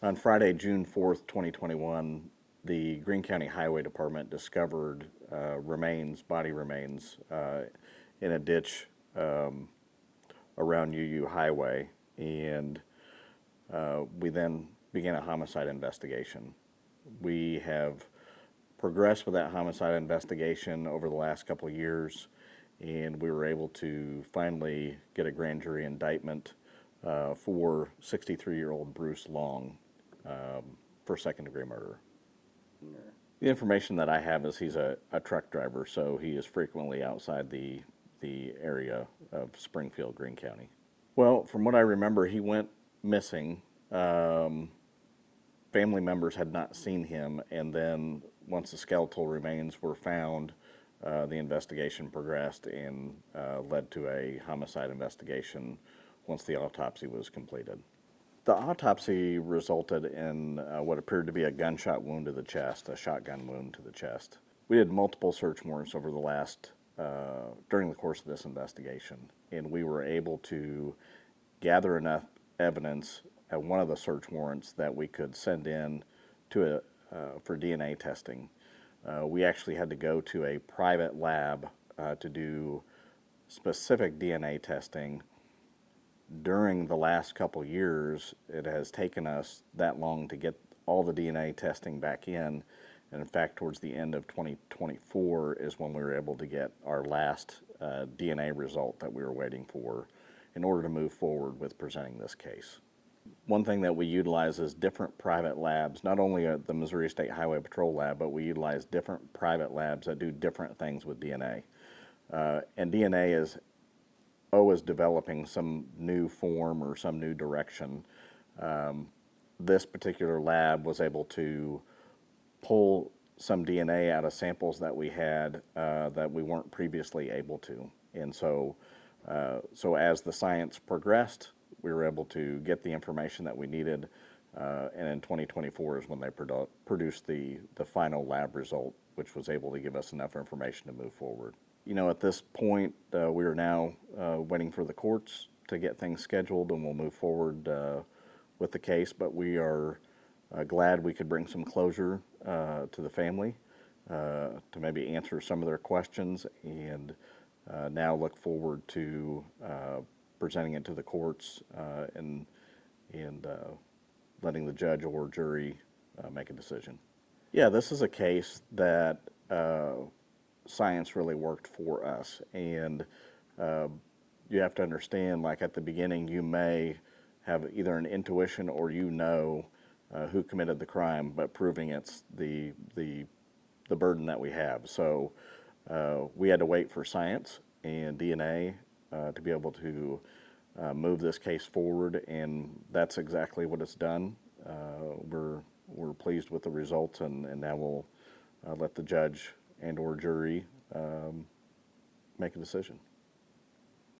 On Friday, June 4th, 2021, the Greene County Highway Department discovered body remains, in a ditch around UU Highway, and we then began a homicide investigation. We have progressed with that homicide investigation over the last couple of years, and we were able to finally get a grand jury indictment for 63-year-old Bruce Long for second-degree murder. The information that I have is he's a truck driver, so he is frequently outside the area of Springfield, Greene County. Well, from what I remember, he went missing. Family members had not seen him, and then once the skeletal remains were found, the investigation progressed and led to a homicide investigation once the autopsy was completed. The autopsy resulted in what appeared to be a gunshot wound to the chest, a shotgun wound to the chest. We did multiple search warrants over the last, during the course of this investigation, and we were able to gather enough evidence at one of the search warrants that we could send in to for DNA testing. We actually had to go to a private lab to do specific DNA testing. During the last couple years, it has taken us that long to get all the DNA testing back in. And in fact, towards the end of 2024 is when we were able to get our last DNA result that we were waiting for in order to move forward with presenting this case. One thing that we utilize is different private labs, not only at the Missouri State Highway Patrol lab, but we utilize different private labs that do different things with DNA. And DNA is always developing some new form or some new direction. This particular lab was able to pull some DNA out of samples that we had that we weren't previously able to. And so as the science progressed, we were able to get the information that we needed, and in 2024 is when they produced the final lab result, which was able to give us enough information to move forward. You know, at this point, we are now waiting for the courts to get things scheduled, and we'll move forward with the case, but we are glad we could bring some closure to the family to maybe answer some of their questions, and now look forward to presenting it to the courts and letting the judge or jury make a decision. Yeah, this is a case that science really worked for us, and you have to understand, like at the beginning, you may have either an intuition or who committed the crime, but proving it's the burden that we have. So we had to wait for science and DNA to be able to move this case forward, and that's exactly what it's done. We're pleased with the results, and now we'll let the judge and or jury make a decision.